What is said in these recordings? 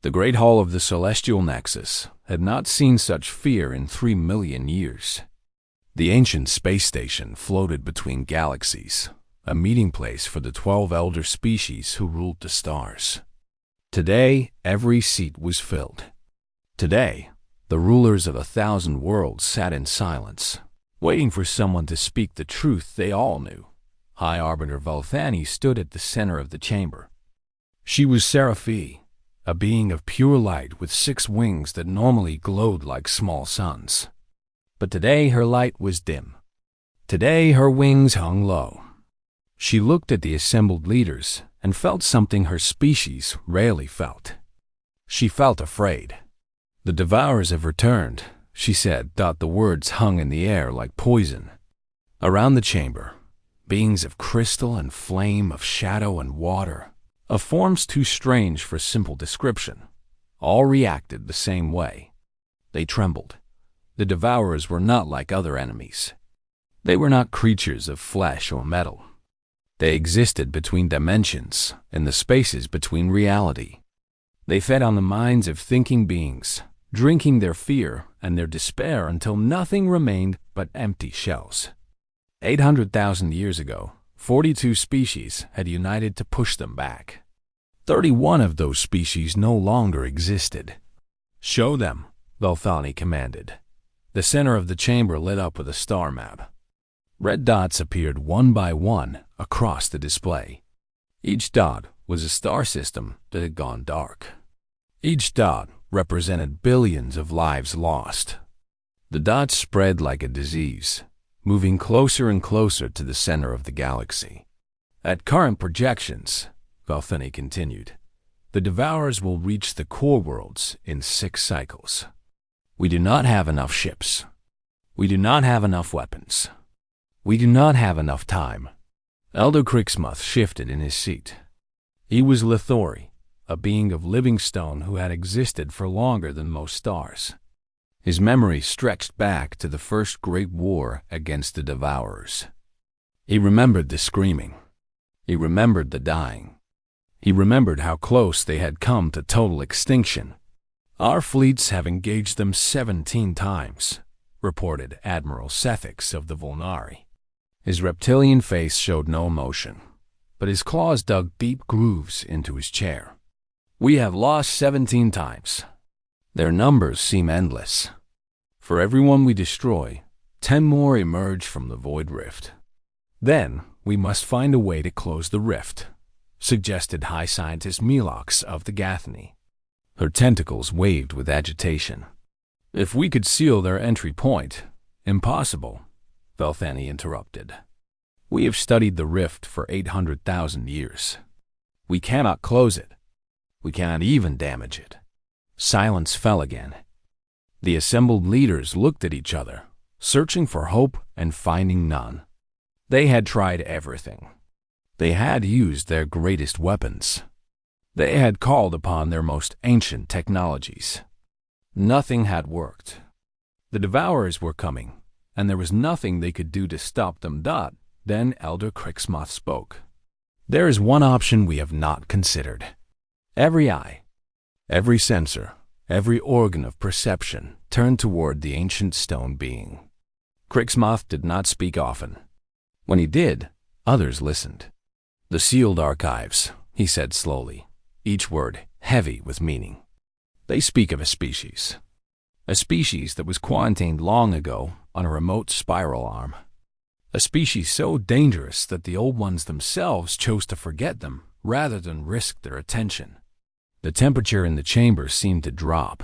The great hall of the celestial nexus had not seen such fear in 3 million years. The ancient space station floated between galaxies, a meeting place for the 12 elder species who ruled the stars. Today, every seat was filled. Today, the rulers of 1,000 worlds sat in silence, waiting for someone to speak the truth they all knew. High Arbiter Valthani stood at the center of the chamber. She was Seraphi, a being of pure light with 6 wings that normally glowed like small suns. But today her light was dim. Today her wings hung low. She looked at the assembled leaders and felt something her species rarely felt. She felt afraid. "The Devourers have returned," she said. The words hung in the air like poison. Around the chamber, beings of crystal and flame, of shadow and water, of forms too strange for simple description, all reacted the same way. They trembled. The Devourers were not like other enemies. They were not creatures of flesh or metal. They existed between dimensions, in the spaces between reality. They fed on the minds of thinking beings, drinking their fear and their despair until nothing remained but empty shells. 800,000 years ago, 42 species had united to push them back. 31 of those species no longer existed. "Show them," Valthani commanded. The center of the chamber lit up with a star map. Red dots appeared one by one across the display. Each dot was a star system that had gone dark. Each dot represented billions of lives lost. The dots spread like a disease, moving closer and closer to the center of the galaxy. "At current projections," Valthani continued, "the Devourers will reach the core worlds in 6 cycles. We do not have enough ships. We do not have enough weapons. We do not have enough time." Elder Crixmuth shifted in his seat. He was Lithori, a being of living stone who had existed for longer than most stars. His memory stretched back to the first great war against the Devourers. He remembered the screaming. He remembered the dying. He remembered how close they had come to total extinction. "Our fleets have engaged them 17 times, reported Admiral Sethix of the Volnari. His reptilian face showed no emotion, but his claws dug deep grooves into his chair. "We have lost 17 times. Their numbers seem endless. For every one we destroy, 10 more emerge from the Void Rift. Then we must find a way to close the rift," suggested High Scientist Melox of the Gathany. Her tentacles waved with agitation. "If we could seal their entry point—" "Impossible," Valthani interrupted. "We have studied the rift for 800,000 years. We cannot close it. We cannot even damage it." Silence fell again. The assembled leaders looked at each other, searching for hope and finding none. They had tried everything. They had used their greatest weapons. They had called upon their most ancient technologies. Nothing had worked. The Devourers were coming, and there was nothing they could do to stop them. Then Elder Crixmuth spoke. "There is one option we have not considered. Every eye, every sensor, every organ of perception turned toward the ancient stone being." Crixmuth did not speak often. When he did, others listened. "The sealed archives," he said slowly, each word heavy with meaning. "They speak of a species that was quarantined long ago on a remote spiral arm. A species so dangerous that the old ones themselves chose to forget them rather than risk their attention." The temperature in the chamber seemed to drop.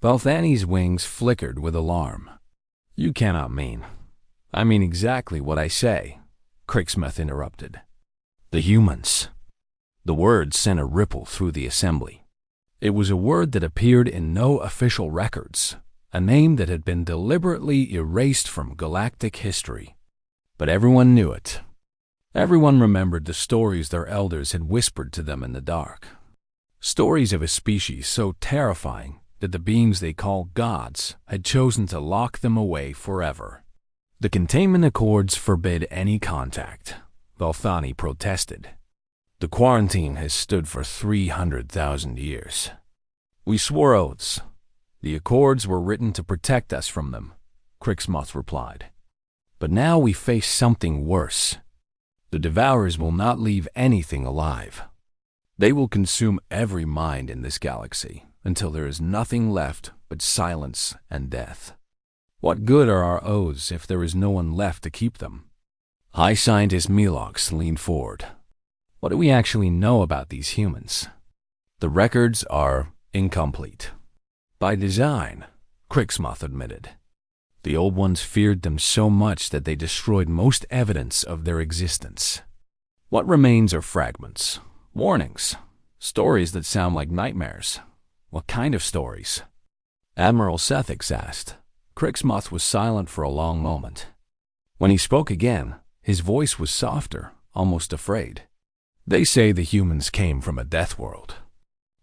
Valthani's wings flickered with alarm. "You cannot mean—" "I mean exactly what I say," Crixmuth interrupted. "The humans." The word sent a ripple through the assembly. It was a word that appeared in no official records, a name that had been deliberately erased from galactic history. But everyone knew it. Everyone remembered the stories their elders had whispered to them in the dark. Stories of a species so terrifying that the beings they called gods had chosen to lock them away forever. "The containment accords forbid any contact," Valthani protested. "The quarantine has stood for 300,000 years. We swore oaths. The accords were written to protect us from them, Crixmoth replied. But now we face something worse. The Devourers will not leave anything alive. They will consume every mind in this galaxy until there is nothing left but silence and death. What good are our oaths if there is no one left to keep them? High Scientist Melox leaned forward. What do we actually know about these humans? The records are incomplete. By design, Crixmoth admitted. The Old Ones feared them so much that they destroyed most evidence of their existence. What remains are fragments, warnings, stories that sound like nightmares. What kind of stories? Admiral Sethix asked. Crixmoth was silent for a long moment. When he spoke again, his voice was softer, almost afraid. They say the humans came from a death world.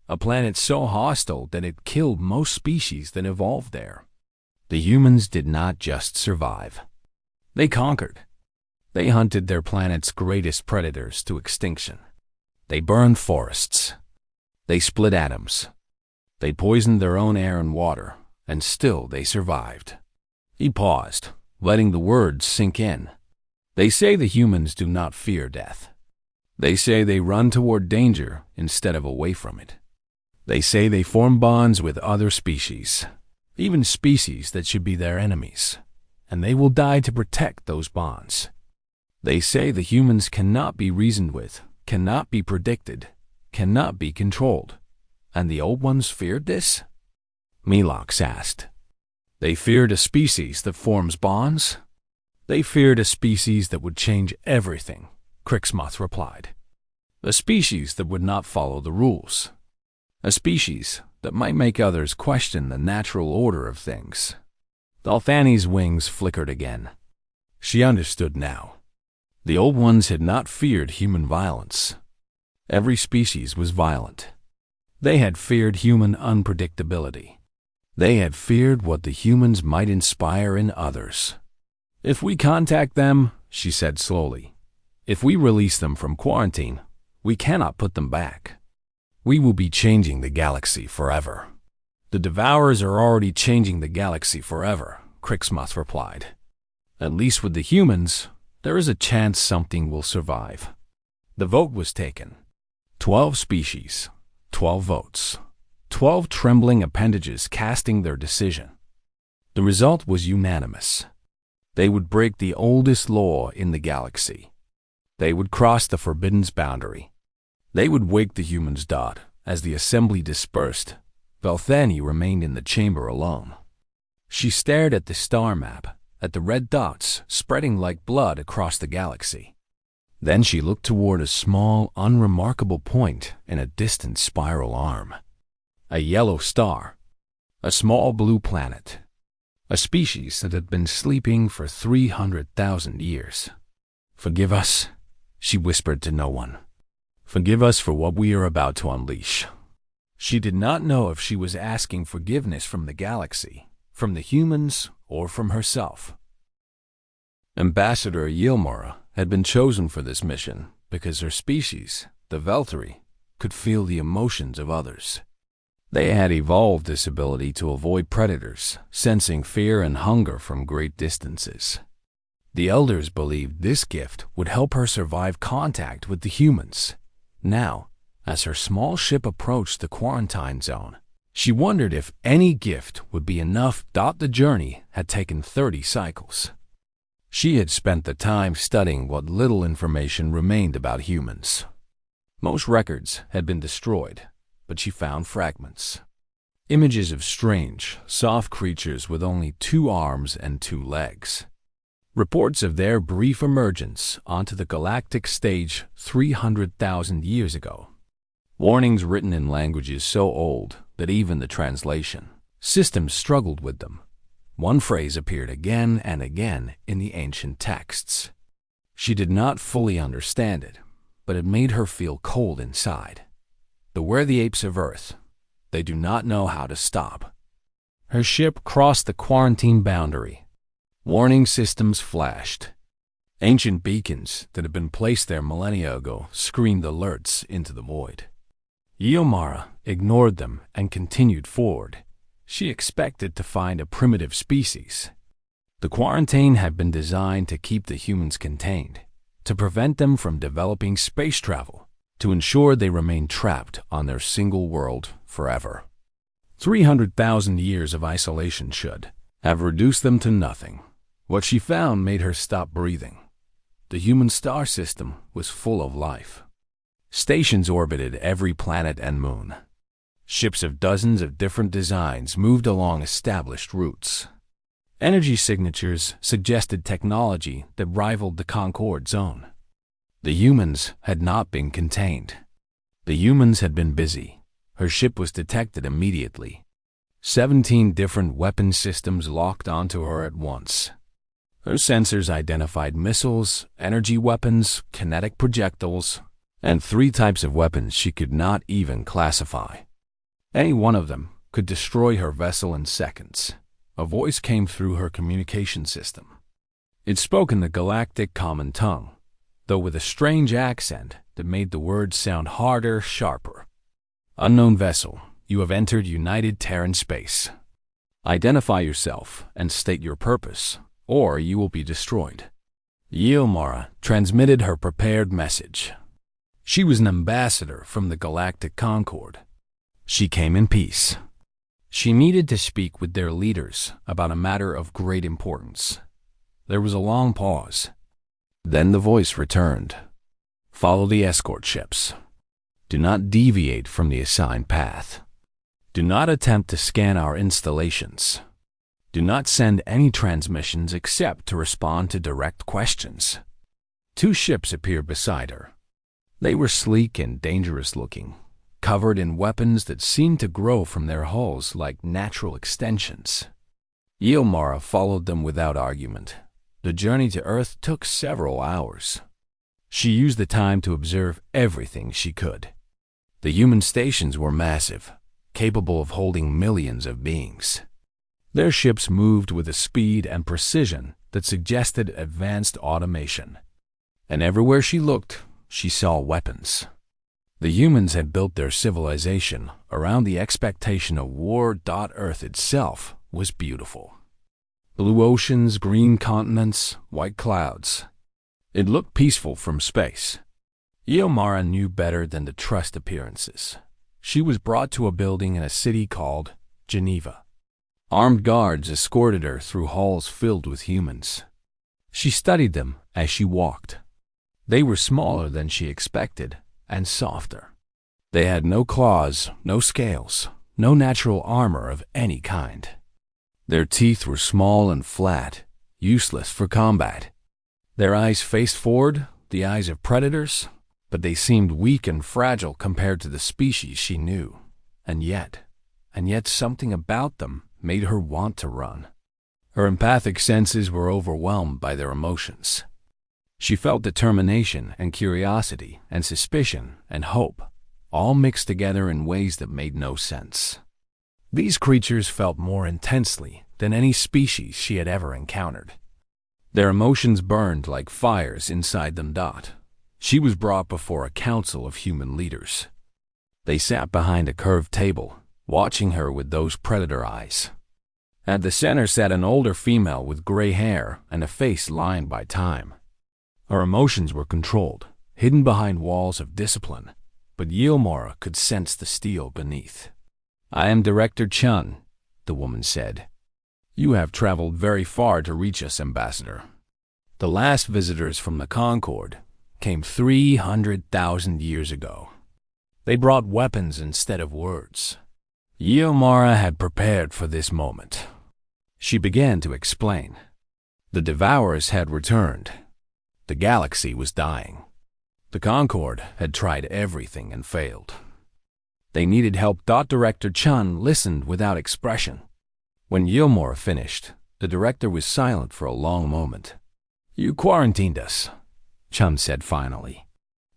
A planet so hostile that it killed most species that evolved there. The humans did not just survive. They conquered. They hunted their planet's greatest predators to extinction. They burned forests. They split atoms. They poisoned their own air and water, and still they survived. He paused, letting the words sink in. They say the humans do not fear death. They say they run toward danger instead of away from it. They say they form bonds with other species, even species that should be their enemies, and they will die to protect those bonds. They say the humans cannot be reasoned with, cannot be predicted, cannot be controlled. And the Old Ones feared this? Melox asked. They feared a species that forms bonds? They feared a species that would change everything, Crixmoth replied. A species that would not follow the rules. A species that might make others question the natural order of things. Dalthani's wings flickered again. She understood now. The Old Ones had not feared human violence. Every species was violent. They had feared human unpredictability. They had feared what the humans might inspire in others. If we contact them, she said slowly, if we release them from quarantine, we cannot put them back. We will be changing the galaxy forever. The Devourers are already changing the galaxy forever, Crixmoth replied. At least with the humans, there is a chance something will survive. The vote was taken. 12 species, 12 votes, 12 trembling appendages casting their decision. The result was unanimous. They would break the oldest law in the galaxy. They would cross the Forbidden's boundary. They would wake the humans. As the assembly dispersed, Dalthani remained in the chamber alone. She stared at the star map, at the red dots spreading like blood across the galaxy. Then she looked toward a small, unremarkable point in a distant spiral arm. A yellow star. A small blue planet. A species that had been sleeping for 300,000 years. Forgive us, she whispered to no one. Forgive us for what we are about to unleash. She did not know if she was asking forgiveness from the galaxy, from the humans, or from herself. Ambassador Yilmora had been chosen for this mission because her species, the Veltari, could feel the emotions of others. They had evolved this ability to avoid predators, sensing fear and hunger from great distances. The elders believed this gift would help her survive contact with the humans. Now, as her small ship approached the quarantine zone, she wondered if any gift would be enough. The journey had taken 30 cycles. She had spent the time studying what little information remained about humans. Most records had been destroyed, but she found fragments. Images of strange, soft creatures with only 2 arms and 2 legs. Reports of their brief emergence onto the galactic stage 300,000 years ago. Warnings written in languages so old that even the translation systems struggled with them. One phrase appeared again and again in the ancient texts. She did not fully understand it, but it made her feel cold inside. Beware the apes of Earth. They do not know how to stop. Her ship crossed the quarantine boundary. Warning systems flashed. Ancient beacons that had been placed there millennia ago screamed alerts into the void. Yilmora ignored them, and continued forward. She expected to find a primitive species. The quarantine had been designed to keep the humans contained, to prevent them from developing space travel, to ensure they remained trapped on their single world forever. 300,000 years of isolation should have reduced them to nothing. What she found made her stop breathing. The human star system was full of life. Stations orbited every planet and moon. Ships of dozens of different designs moved along established routes. Energy signatures suggested technology that rivaled the Concorde zone. The humans had not been contained. The humans had been busy. Her ship was detected immediately. 17 different weapon systems locked onto her at once. Her sensors identified missiles, energy weapons, kinetic projectiles, and 3 types of weapons she could not even classify. Any one of them could destroy her vessel in seconds. A voice came through her communication system. It spoke in the galactic common tongue, though with a strange accent that made the words sound harder, sharper. Unknown vessel, you have entered United Terran space. Identify yourself and state your purpose, or you will be destroyed. Yilmara transmitted her prepared message. She was an ambassador from the Galactic Concorde. She came in peace. She needed to speak with their leaders about a matter of great importance. There was a long pause. Then the voice returned. Follow the escort ships. Do not deviate from the assigned path. Do not attempt to scan our installations. Do not send any transmissions except to respond to direct questions. 2 ships appeared beside her. They were sleek and dangerous looking, covered in weapons that seemed to grow from their hulls like natural extensions. Yilmara followed them without argument. The journey to Earth took several hours. She used the time to observe everything she could. The human stations were massive, capable of holding millions of beings. Their ships moved with a speed and precision that suggested advanced automation. And everywhere she looked, she saw weapons. The humans had built their civilization around the expectation of war. Earth itself was beautiful. Blue oceans, green continents, white clouds. It looked peaceful from space. Yilmara knew better than to trust appearances. She was brought to a building in a city called Geneva. Armed guards escorted her through halls filled with humans. She studied them as she walked. They were smaller than she expected, and softer. They had no claws, no scales, no natural armor of any kind. Their teeth were small and flat, useless for combat. Their eyes faced forward, the eyes of predators, but they seemed weak and fragile compared to the species she knew. And yet something about them made her want to run. Her empathic senses were overwhelmed by their emotions. She felt determination and curiosity and suspicion and hope, all mixed together in ways that made no sense. These creatures felt more intensely than any species she had ever encountered. Their emotions burned like fires inside them. She was brought before a council of human leaders. They sat behind a curved table, watching her with those predator eyes. At the center sat an older female with gray hair and a face lined by time. Her emotions were controlled, hidden behind walls of discipline, but Yilmara could sense the steel beneath. I am Director Chun, the woman said. You have traveled very far to reach us, Ambassador. The last visitors from the Concorde came 300,000 years ago. They brought weapons instead of words. Yilmara had prepared for this moment. She began to explain. The Devourers had returned. The galaxy was dying. The Concorde had tried everything and failed. They needed help. Director Chun listened without expression. When Yilmara finished, the director was silent for a long moment. You quarantined us, Chun said finally.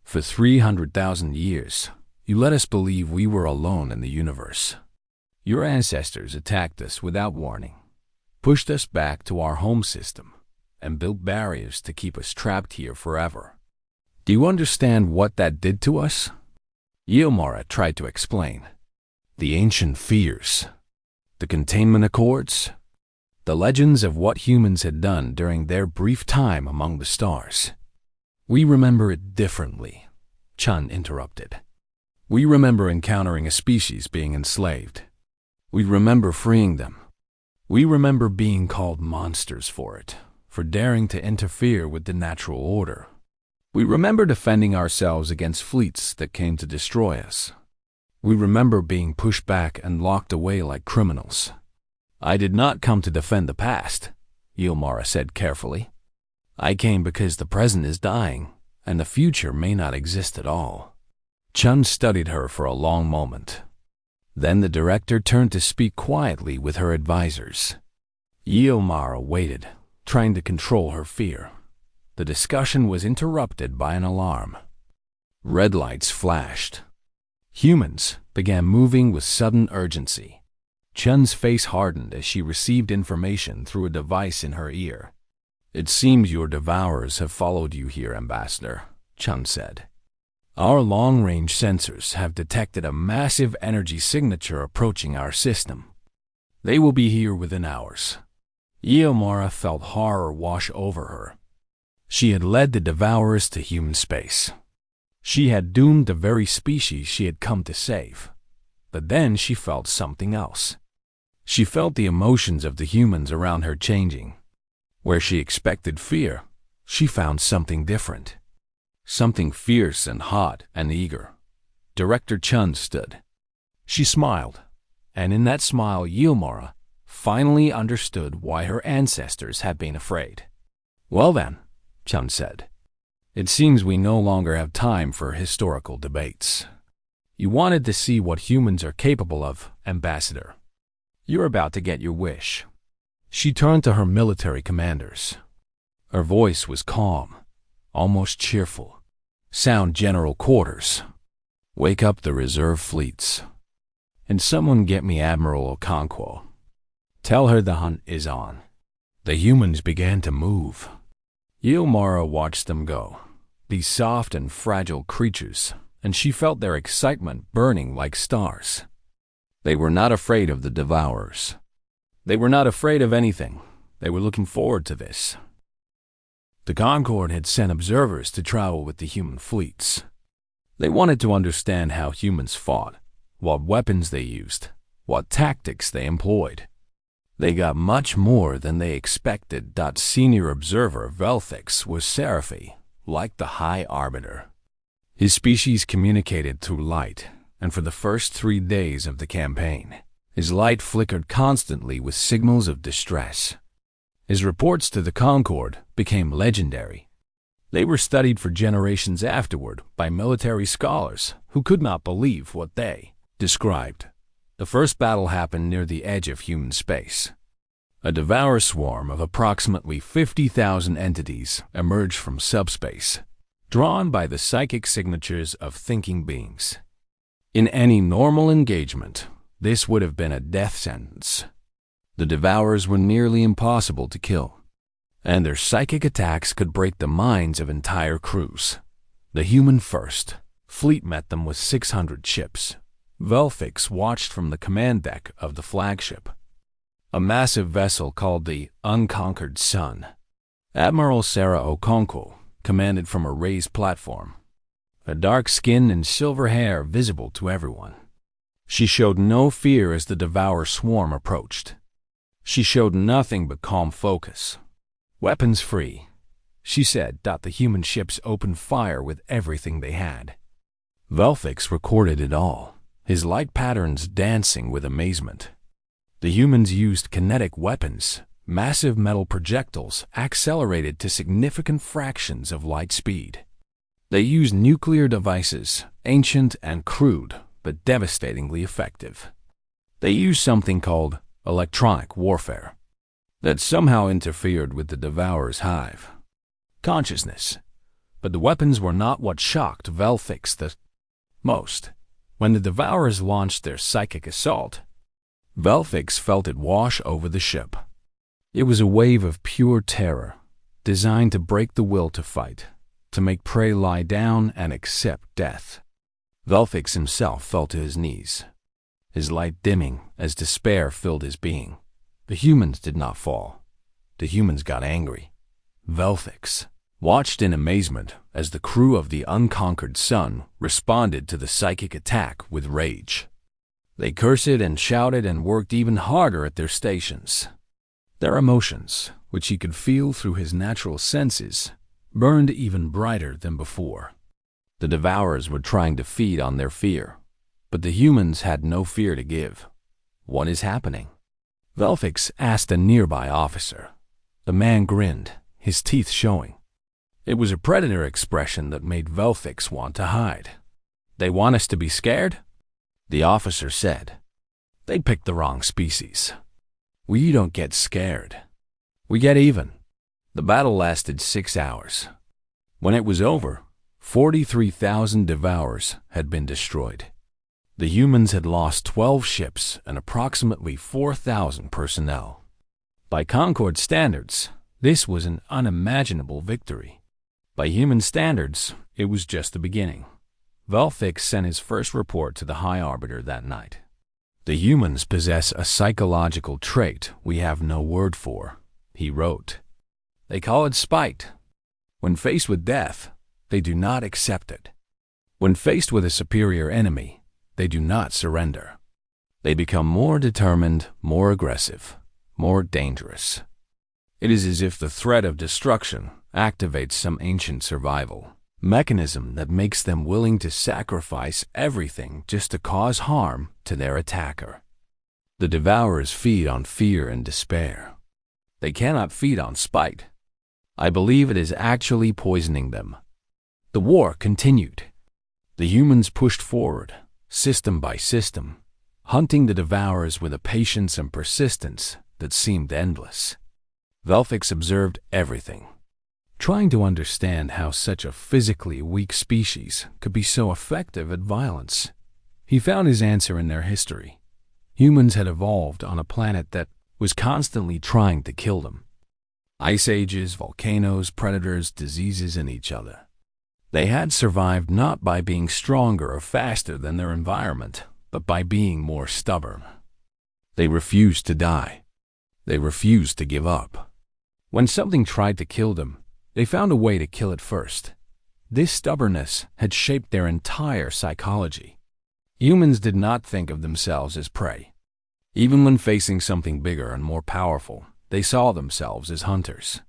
For 300,000 years, you let us believe we were alone in the universe. Your ancestors attacked us without warning, pushed us back to our home system, and built barriers to keep us trapped here forever. Do you understand what that did to us? Yilmara tried to explain. The ancient fears, the containment accords, the legends of what humans had done during their brief time among the stars. We remember it differently, Chun interrupted. We remember encountering a species being enslaved. We remember freeing them. We remember being called monsters for it, for daring to interfere with the natural order. We remember defending ourselves against fleets that came to destroy us. We remember being pushed back and locked away like criminals. I did not come to defend the past, Ylmara said carefully. I came because the present is dying, and the future may not exist at all. Chun studied her for a long moment. Then the director turned to speak quietly with her advisors. Ylmara waited, trying to control her fear. The discussion was interrupted by an alarm. Red lights flashed. Humans began moving with sudden urgency. Chun's face hardened as she received information through a device in her ear. It seems your devourers have followed you here, Ambassador, Chun said. Our long-range sensors have detected a massive energy signature approaching our system. They will be here within hours. Ylmara felt horror wash over her. She had led the devourers to human space. She had doomed the very species she had come to save. But then she felt something else. She felt the emotions of the humans around her changing. Where she expected fear, she found something different. Something fierce and hot and eager. Director Chun stood. She smiled, and in that smile Ylmara finally understood why her ancestors had been afraid. Well then, Chun said, it seems we no longer have time for historical debates. You wanted to see what humans are capable of, Ambassador. You're about to get your wish. She turned to her military commanders. Her voice was calm, almost cheerful. Sound general quarters. Wake up the reserve fleets. And someone get me Admiral Okonkwo. Tell her the hunt is on. The humans began to move. Ylmara watched them go, these soft and fragile creatures, and she felt their excitement burning like stars. They were not afraid of the devourers. They were not afraid of anything. They were looking forward to this. The Concord had sent observers to travel with the human fleets. They wanted to understand how humans fought, what weapons they used, what tactics they employed. They got much more than they expected. Senior observer Velfix was Seraphi, like the High Arbiter. His species communicated through light, and for the first 3 days of the campaign, his light flickered constantly with signals of distress. His reports to the Concord became legendary. They were studied for generations afterward by military scholars who could not believe what they described. The first battle happened near the edge of human space. A devourer swarm of approximately 50,000 entities emerged from subspace, drawn by the psychic signatures of thinking beings. In any normal engagement, this would have been a death sentence. The devourers were nearly impossible to kill, and their psychic attacks could break the minds of entire crews. The human first fleet met them with 600 ships. Velfix watched from the command deck of the flagship, a massive vessel called the Unconquered Sun. Admiral Sarah Okonkwo commanded from a raised platform, a dark skin and silver hair visible to everyone. She showed no fear as the devourer swarm approached. She showed nothing but calm focus. Weapons free, she said. The human ships opened fire with everything they had. Velfix recorded it all, his light patterns dancing with amazement. The humans used kinetic weapons, massive metal projectiles accelerated to significant fractions of light speed. They used nuclear devices, ancient and crude, but devastatingly effective. They used something called electronic warfare that somehow interfered with the devourer's hive consciousness. But the weapons were not what shocked Velfix the most. When the devourers launched their psychic assault, Velfix felt it wash over the ship. It was a wave of pure terror, designed to break the will to fight, to make prey lie down and accept death. Velfix himself fell to his knees. his light dimming as despair filled his being. The humans did not fall. The humans got angry. Velfix watched in amazement as the crew of the unconquered sun responded to the psychic attack with rage. They cursed and shouted and worked even harder at their stations. Their emotions, which he could feel through his natural senses, burned even brighter than before. The Devourers were trying to feed on their fear, but the humans had no fear to give. "What is happening?" Velfix asked a nearby officer. The man grinned, his teeth showing. It was a predator expression that made Velfix want to hide. "They want us to be scared?" The officer said. "They picked the wrong species. We don't get scared. We get even." The battle lasted 6 hours. When it was over, 43,000 Devourers had been destroyed. The humans had lost 12 ships and approximately 4,000 personnel. By Concord standards, this was an unimaginable victory. By human standards, it was just the beginning. Velfix sent his first report to the High Arbiter that night. "The humans possess a psychological trait we have no word for," he wrote. "They call it spite. When faced with death, they do not accept it. When faced with a superior enemy, they do not surrender. They become more determined, more aggressive, more dangerous. It is as if the threat of destruction activates some ancient survival mechanism that makes them willing to sacrifice everything just to cause harm to their attacker. The Devourers feed on fear and despair. They cannot feed on spite. I believe it is actually poisoning them." The war continued. The humans pushed forward, system by system, hunting the Devourers with a patience and persistence that seemed endless. Velfix observed everything, trying to understand how such a physically weak species could be so effective at violence. He found his answer in their history. Humans had evolved on a planet that was constantly trying to kill them. Ice ages, volcanoes, predators, diseases, and each other. They had survived not by being stronger or faster than their environment, but by being more stubborn. They refused to die. They refused to give up. When something tried to kill them, they found a way to kill it first. This stubbornness had shaped their entire psychology. Humans did not think of themselves as prey. Even when facing something bigger and more powerful, they saw themselves as hunters.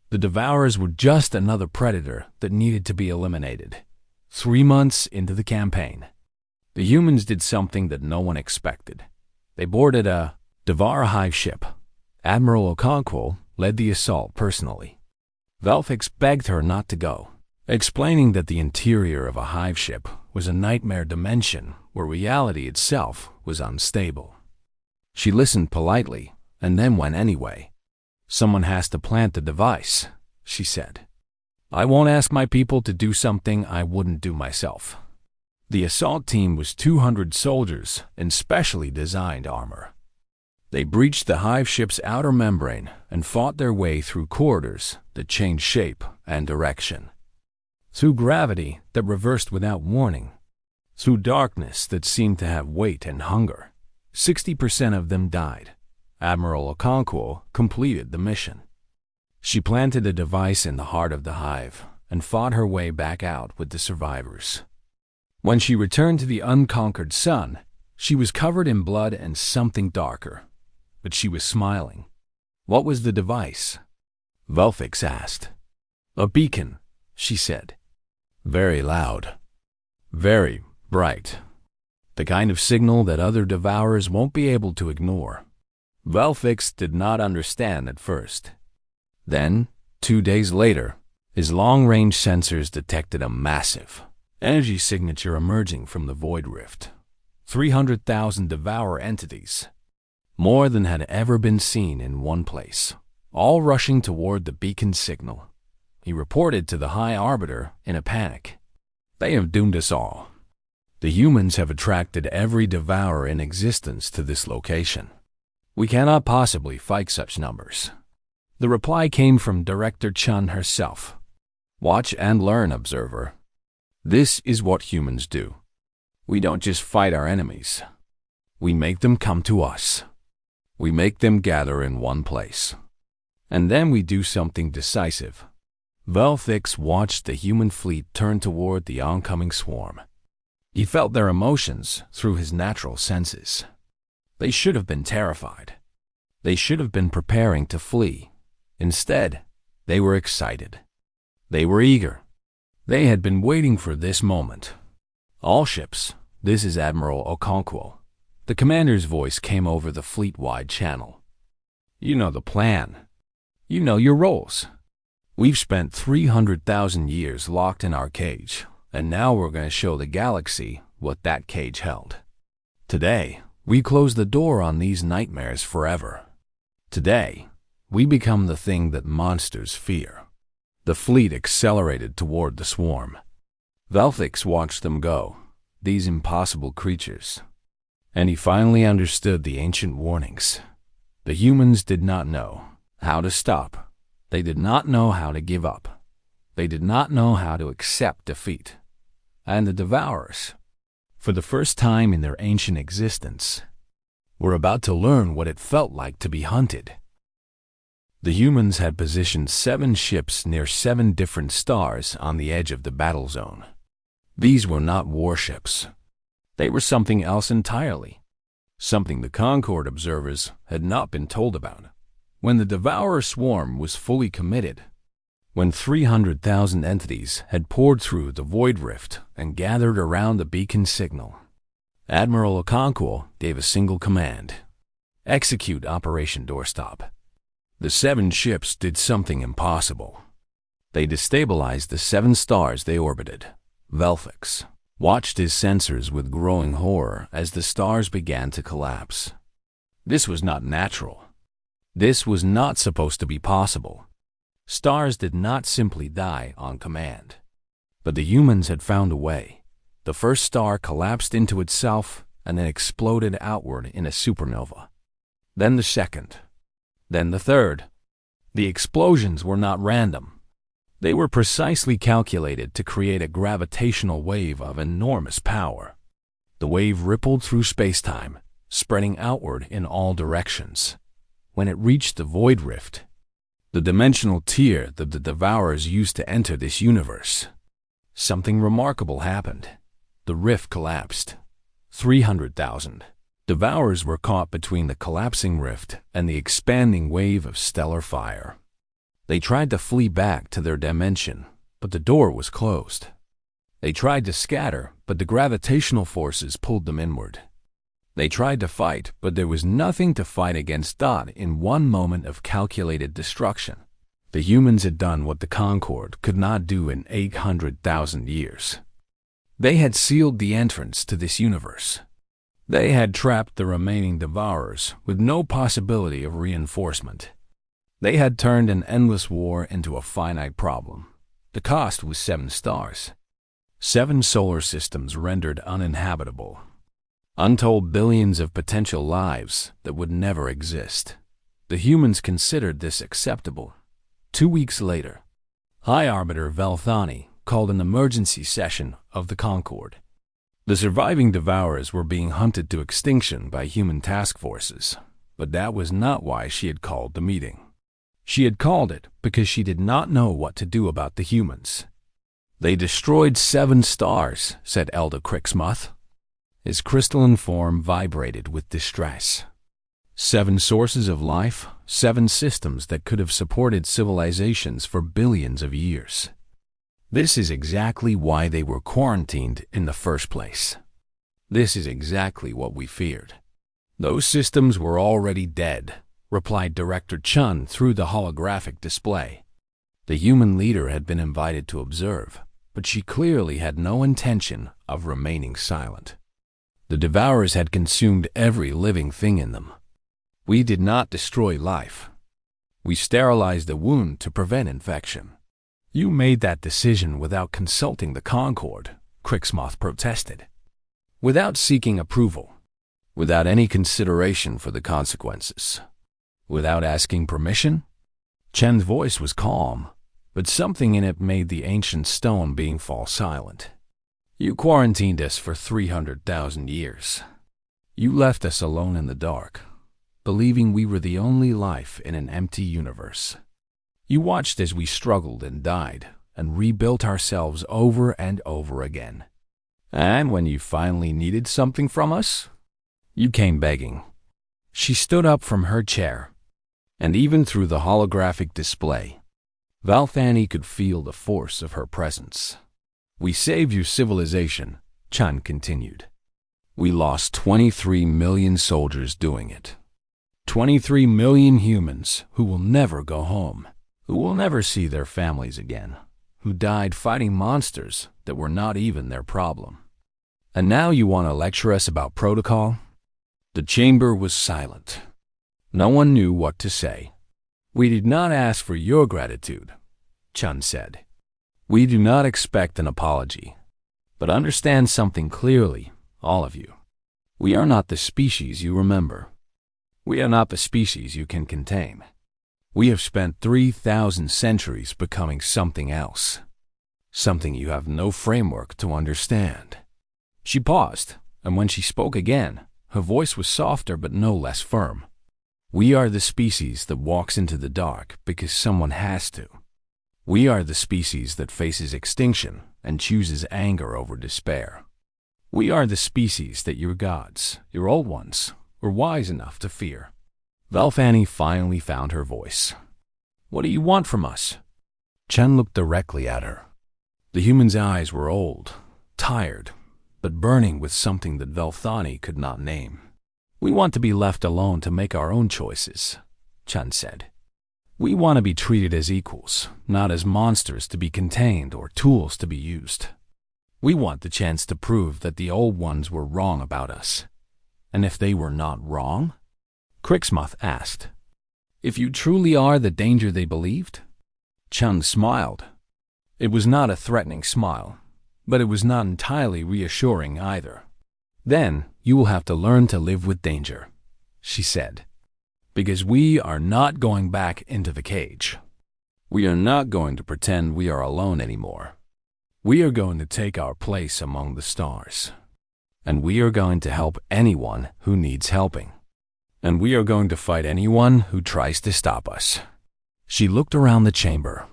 The Devourers were just another predator that needed to be eliminated. 3 months into the campaign, the humans did something that no one expected. They boarded a Devour hive ship. Admiral Okonkwo led the assault personally. Velfix begged her not to go, explaining that the interior of a hive ship was a nightmare dimension where reality itself was unstable. She listened politely and then went anyway. "Someone has to plant the device," she said. "I won't ask my people to do something I wouldn't do myself." The assault team was 200 soldiers in specially designed armor. They breached the hive ship's outer membrane and fought their way through corridors that changed shape and direction. Through gravity that reversed without warning. Through darkness that seemed to have weight and hunger. 60% of them died. Admiral Okonkwo completed the mission. She planted a device in the heart of the hive and fought her way back out with the survivors. When she returned to the unconquered sun, she was covered in blood and something darker. But she was smiling. "What was the device?" Velfix asked. "A beacon," she said. "Very loud. Very bright. The kind of signal that other Devourers won't be able to ignore." Velfix did not understand at first. Then, 2 days later, his long-range sensors detected a massive energy signature emerging from the void rift. 300,000 Devourer entities. More than had ever been seen in one place, all rushing toward the beacon signal. He reported to the High Arbiter in a panic. "They have doomed us all. The humans have attracted every Devourer in existence to this location. We cannot possibly fight such numbers." The reply came from Director Chun herself. "Watch and learn, observer. This is what humans do. We don't just fight our enemies. We make them come to us. We make them gather in one place. And then we do something decisive. Velthix watched the human fleet turn toward the oncoming swarm. He felt their emotions through his natural senses. They should have been terrified. They should have been preparing to flee. Instead, they were excited. They were eager. They had been waiting for this moment. All ships, this is Admiral Okonkwo. The commander's voice came over the fleet-wide channel. You know the plan. You know your roles. We've spent 300,000 years locked in our cage, and now we're going to show the galaxy what that cage held. Today, we close the door on these nightmares forever. Today, we become the thing that monsters fear. The fleet accelerated toward the swarm. Velthix watched them go, these impossible creatures. And he finally understood the ancient warnings. The humans did not know how to stop. They did not know how to give up. They did not know how to accept defeat. And the Devourers, for the first time in their ancient existence, were about to learn what it felt like to be hunted. The humans had positioned 7 ships near 7 different stars on the edge of the battle zone. These were not warships. They were something else entirely, something the Concord observers had not been told about. When the Devourer swarm was fully committed, when 300,000 entities had poured through the Void Rift and gathered around the beacon signal, Admiral Okonkwo gave a single command: execute Operation Doorstop. The 7 ships did something impossible. They destabilized the 7 stars they orbited. Velthix watched his sensors with growing horror as the stars began to collapse. This was not natural. This was not supposed to be possible. Stars did not simply die on command. But the humans had found a way. The first star collapsed into itself and then exploded outward in a supernova. Then the second. Then the third. The explosions were not random. They were precisely calculated to create a gravitational wave of enormous power. The wave rippled through space-time, spreading outward in all directions. When it reached the Void Rift, the dimensional tier that the Devourers used to enter this universe, something remarkable happened. The rift collapsed. 300,000 Devourers were caught between the collapsing rift and the expanding wave of stellar fire. They tried to flee back to their dimension, but the door was closed. They tried to scatter, but the gravitational forces pulled them inward. They tried to fight, but there was nothing to fight against. In one moment of calculated destruction, the humans had done what the Concord could not do in 800,000 years. They had sealed the entrance to this universe. They had trapped the remaining Devourers with no possibility of reinforcement. They had turned an endless war into a finite problem. The cost was 7 stars. 7 solar systems rendered uninhabitable. Untold billions of potential lives that would never exist. The humans considered this acceptable. 2 weeks later, High Arbiter Velthani called an emergency session of the Concord. The surviving Devourers were being hunted to extinction by human task forces, but that was not why she had called the meeting. She had called it because she did not know what to do about the humans. They destroyed 7 stars, said Elder Crixmuth. His crystalline form vibrated with distress. 7 sources of life, 7 systems that could have supported civilizations for billions of years. This is exactly why they were quarantined in the first place. This is exactly what we feared. Those systems were already dead, replied Director Chun through the holographic display. The human leader had been invited to observe, but she clearly had no intention of remaining silent. The Devourers had consumed every living thing in them. We did not destroy life. We sterilized the wound to prevent infection. You made that decision without consulting the Concord, Crixmoth protested. Without seeking approval. Without any consideration for the consequences. Without asking permission? Chen's voice was calm, but something in it made the ancient stone being fall silent. You quarantined us for 300,000 years. You left us alone in the dark, believing we were the only life in an empty universe. You watched as we struggled and died and rebuilt ourselves over and over again. And when you finally needed something from us, you came begging. She stood up from her chair, and even through the holographic display, Valthani could feel the force of her presence. We saved your civilization, Chan continued. We lost 23 million soldiers doing it. 23 million humans who will never go home, who will never see their families again, who died fighting monsters that were not even their problem. And now you want to lecture us about protocol? The chamber was silent. No one knew what to say. We did not ask for your gratitude, Chun said. We do not expect an apology. But understand something clearly, all of you. We are not the species you remember. We are not the species you can contain. We have spent 3,000 centuries becoming something else. Something you have no framework to understand. She paused, and when she spoke again, her voice was softer but no less firm. We are the species that walks into the dark because someone has to. We are the species that faces extinction and chooses anger over despair. We are the species that your gods, your old ones, were wise enough to fear. Valthani finally found her voice. What do you want from us? Chen looked directly at her. The human's eyes were old, tired, but burning with something that Valthani could not name. We want to be left alone to make our own choices, Chen said. We want to be treated as equals, not as monsters to be contained or tools to be used. We want the chance to prove that the old ones were wrong about us. And if they were not wrong? Crixmoth asked. If you truly are the danger they believed? Chen smiled. It was not a threatening smile, but it was not entirely reassuring either. Then you will have to learn to live with danger, she said. Because we are not going back into the cage. We are not going to pretend we are alone anymore. We are going to take our place among the stars. And we are going to help anyone who needs helping. And we are going to fight anyone who tries to stop us. She looked around the chamber,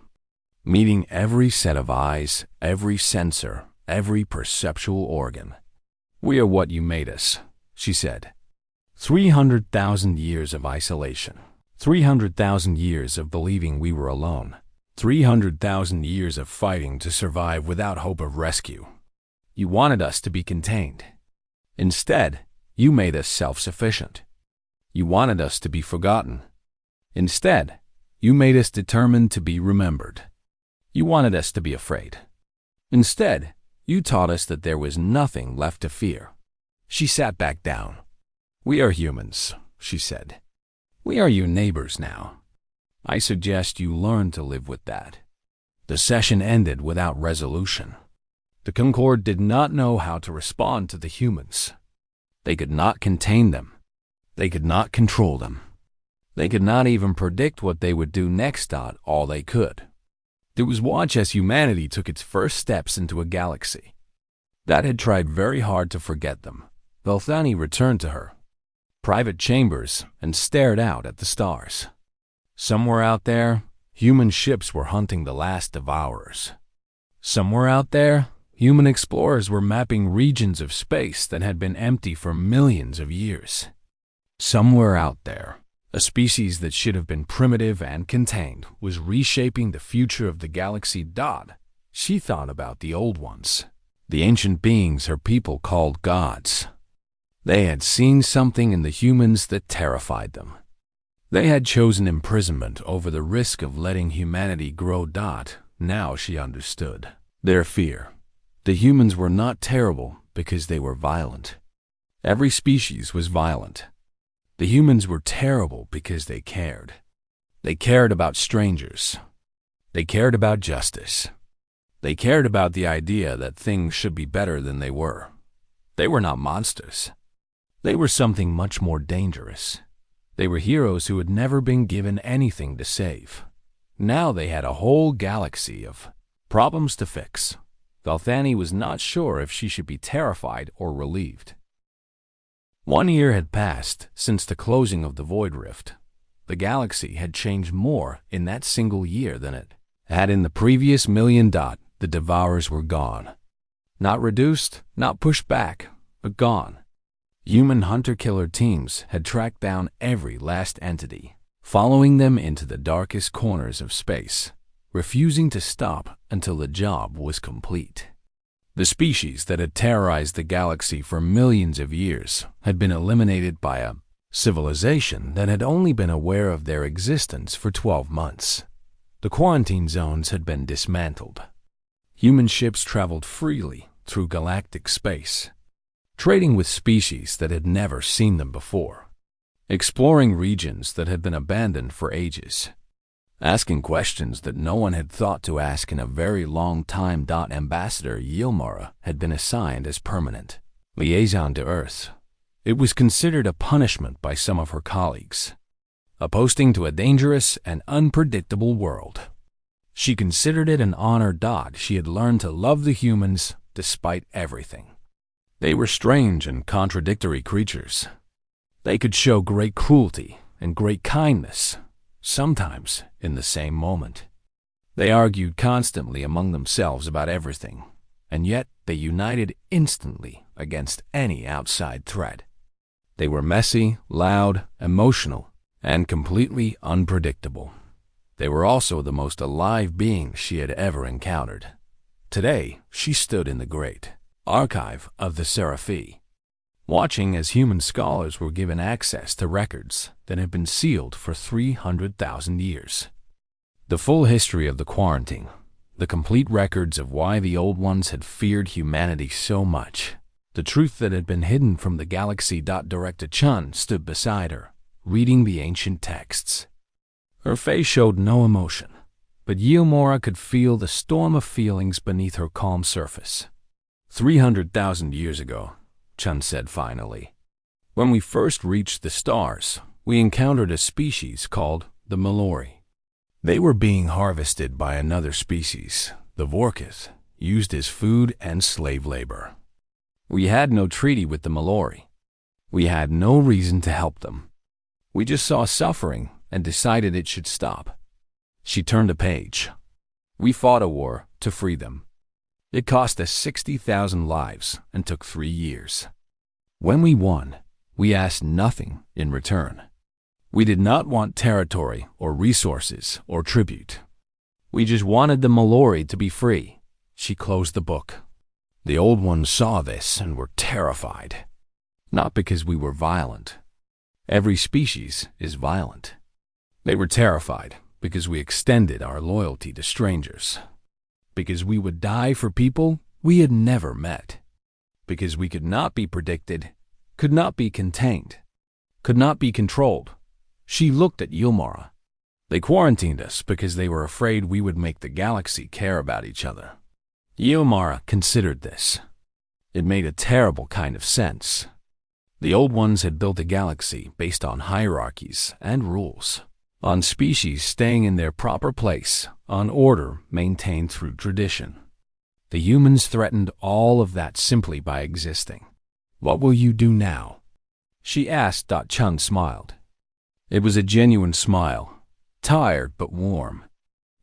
meeting every set of eyes, every sensor, every perceptual organ. We are what you made us, she said. 300,000 years of isolation. 300,000 years of believing we were alone. 300,000 years of fighting to survive without hope of rescue. You wanted us to be contained. Instead, you made us self-sufficient. You wanted us to be forgotten. Instead, you made us determined to be remembered. You wanted us to be afraid. Instead, you taught us that there was nothing left to fear. She sat back down. We are humans, she said. We are your neighbors now. I suggest you learn to live with that. The session ended without resolution. The Concord did not know how to respond to the humans. They could not contain them. They could not control them. They could not even predict what they would do next. All they could do was watch as humanity took its first steps into a galaxy that had tried very hard to forget them. Valthani returned to her private chambers and stared out at the stars. Somewhere out there, human ships were hunting the last devourers. Somewhere out there, human explorers were mapping regions of space that had been empty for millions of years. Somewhere out there, a species that should have been primitive and contained was reshaping the future of the galaxy. She thought about the old ones, the ancient beings her people called gods. They had seen something in the humans that terrified them. They had chosen imprisonment over the risk of letting humanity grow. Now she understood their fear. The humans were not terrible because they were violent. Every species was violent. The humans were terrible because they cared. They cared about strangers. They cared about justice. They cared about the idea that things should be better than they were. They were not monsters. They were something much more dangerous. They were heroes who had never been given anything to save. Now they had a whole galaxy of problems to fix. Valthani was not sure if she should be terrified or relieved. 1 year had passed since the closing of the Void Rift. The galaxy had changed more in that single year than it had in the previous million. The Devourers were gone. Not reduced, not pushed back, but gone. Human hunter-killer teams had tracked down every last entity, following them into the darkest corners of space, refusing to stop until the job was complete. The species that had terrorized the galaxy for millions of years had been eliminated by a civilization that had only been aware of their existence for 12 months. The quarantine zones had been dismantled. Human ships traveled freely through galactic space, trading with species that had never seen them before, exploring regions that had been abandoned for ages, asking questions that no one had thought to ask in a very long time. Ambassador Yilmara had been assigned as permanent liaison to Earth. It was considered a punishment by some of her colleagues, a posting to a dangerous and unpredictable world. She considered it an honor. She had learned to love the humans despite everything. They were strange and contradictory creatures. They could show great cruelty and great kindness, sometimes in the same moment. They argued constantly among themselves about everything, and yet they united instantly against any outside threat. They were messy, loud, emotional, and completely unpredictable. They were also the most alive beings she had ever encountered. Today, she stood in the great archive of the Seraphi, watching as human scholars were given access to records that had been sealed for 300,000 years. The full history of the quarantine, the complete records of why the Old Ones had feared humanity so much, the truth that had been hidden from the galaxy. Director Chun stood beside her, reading the ancient texts. Her face showed no emotion, but Yilmara could feel the storm of feelings beneath her calm surface. 300,000 years ago, Chun said finally, when we first reached the stars, we encountered a species called the Malori. They were being harvested by another species, the Vorkith, used as food and slave labor. We had no treaty with the Malori. We had no reason to help them. We just saw suffering and decided it should stop. She turned a page. We fought a war to free them. It cost us 60,000 lives and took 3 years. When we won, we asked nothing in return. We did not want territory or resources or tribute. We just wanted the Malori to be free. She closed the book. The Old Ones saw this and were terrified. Not because we were violent. Every species is violent. They were terrified because we extended our loyalty to strangers. Because we would die for people we had never met. Because we could not be predicted, could not be contained, could not be controlled. She looked at Yilmara. They quarantined us because they were afraid we would make the galaxy care about each other. Yilmara considered this. It made a terrible kind of sense. The Old Ones had built a galaxy based on hierarchies and rules, on species staying in their proper place, on order maintained through tradition. The humans threatened all of that simply by existing. What will you do now? She asked. Chun smiled. It was a genuine smile, tired but warm.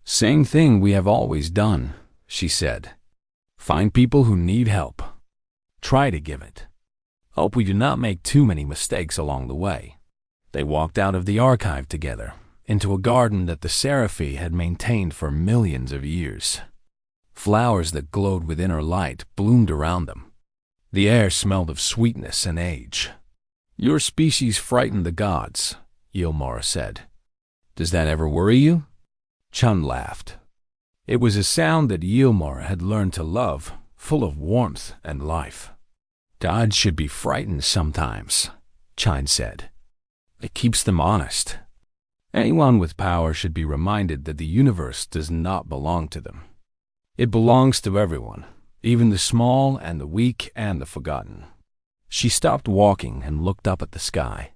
Same thing we have always done, she said. Find people who need help. Try to give it. Hope we do not make too many mistakes along the way. They walked out of the archive together, into a garden that the Seraphi had maintained for millions of years. Flowers that glowed with inner light bloomed around them. The air smelled of sweetness and age. Your species frightened the gods, Yilmara said. Does that ever worry you? Chun laughed. It was a sound that Yilmara had learned to love, full of warmth and life. Gods should be frightened sometimes, Chun said. It keeps them honest. Anyone with power should be reminded that the universe does not belong to them. It belongs to everyone, even the small and the weak and the forgotten. She stopped walking and looked up at the sky.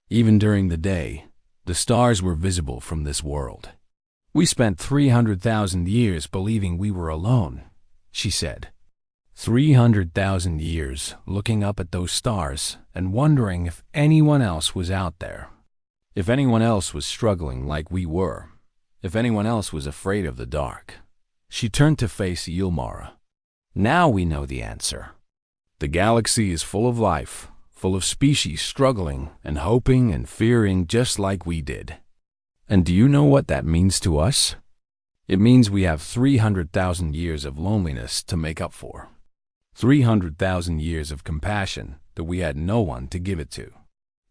Even during the day, the stars were visible from this world. We spent 300,000 years believing we were alone, she said. 300,000 years looking up at those stars and wondering if anyone else was out there. If anyone else was struggling like we were. If anyone else was afraid of the dark. She turned to face Yulmara. Now we know the answer. The galaxy is full of life, full of species struggling and hoping and fearing just like we did. And do you know what that means to us? It means we have 300,000 years of loneliness to make up for. 300,000 years of compassion that we had no one to give it to.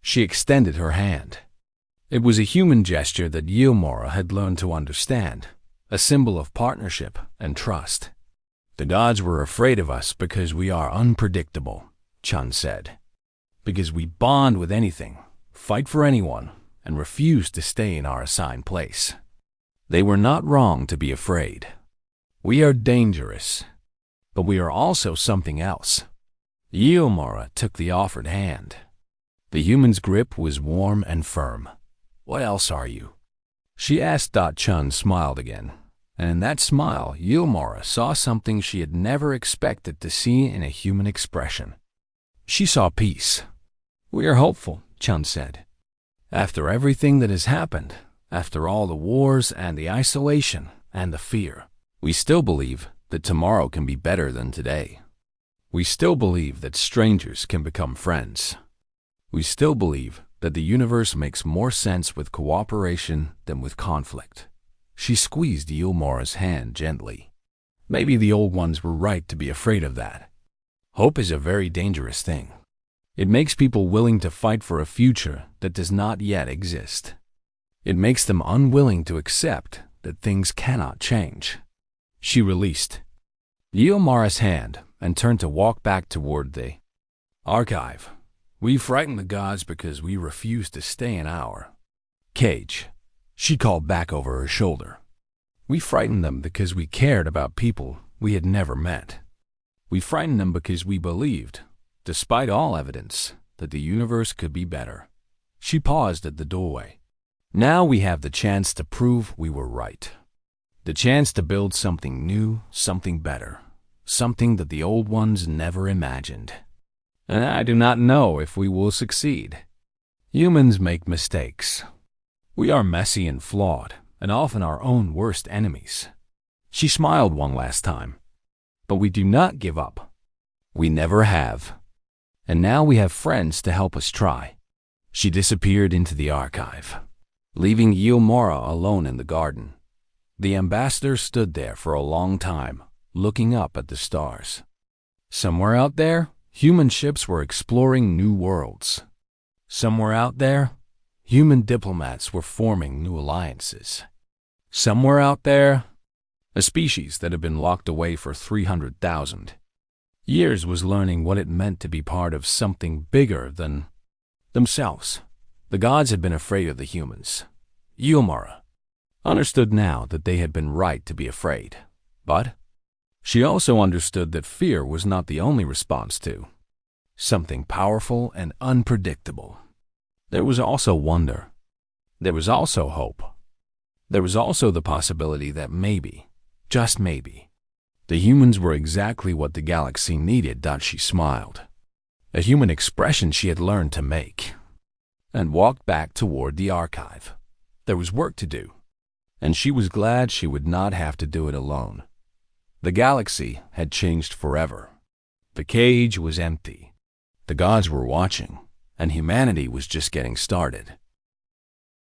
She extended her hand. It was a human gesture that Yulmara had learned to understand, a symbol of partnership and trust. The gods were afraid of us because we are unpredictable, Chun said. Because we bond with anything, fight for anyone, and refuse to stay in our assigned place. They were not wrong to be afraid. We are dangerous, but we are also something else. Yulmara took the offered hand. The human's grip was warm and firm. What else are you? She asked. Chun smiled again, and in that smile, Yulmara saw something she had never expected to see in a human expression. She saw peace. We are hopeful, Chun said. After everything that has happened, after all the wars and the isolation and the fear, we still believe that tomorrow can be better than today. We still believe that strangers can become friends. We still believe that the universe makes more sense with cooperation than with conflict. She squeezed Yulmara's hand gently. Maybe the old ones were right to be afraid of that. Hope is a very dangerous thing. It makes people willing to fight for a future that does not yet exist. It makes them unwilling to accept that things cannot change. She released Yulmara's hand and turned to walk back toward the archive. We frighten the gods because we refuse to stay in our cage, she called back over her shoulder. We frighten them because we cared about people we had never met. We frightened them because we believed, despite all evidence, that the universe could be better. She paused at the doorway. Now we have the chance to prove we were right. The chance to build something new, something better, something that the old ones never imagined. And I do not know if we will succeed. Humans make mistakes. We are messy and flawed, and often our own worst enemies. She smiled one last time. But we do not give up. We never have. And now we have friends to help us try. She disappeared into the archive, leaving Yulmara alone in the garden. The ambassador stood there for a long time, looking up at the stars. Somewhere out there, human ships were exploring new worlds. Somewhere out there, human diplomats were forming new alliances. Somewhere out there, a species that had been locked away for 300,000 years was learning what it meant to be part of something bigger than themselves. The gods had been afraid of the humans. Yulmara understood now that they had been right to be afraid. But she also understood that fear was not the only response to something powerful and unpredictable. There was also wonder. There was also hope. There was also the possibility that maybe, just maybe, the humans were exactly what the galaxy needed. She smiled, a human expression she had learned to make, and walked back toward the archive. There was work to do, and she was glad she would not have to do it alone. The galaxy had changed forever. The cage was empty. The gods were watching, and humanity was just getting started.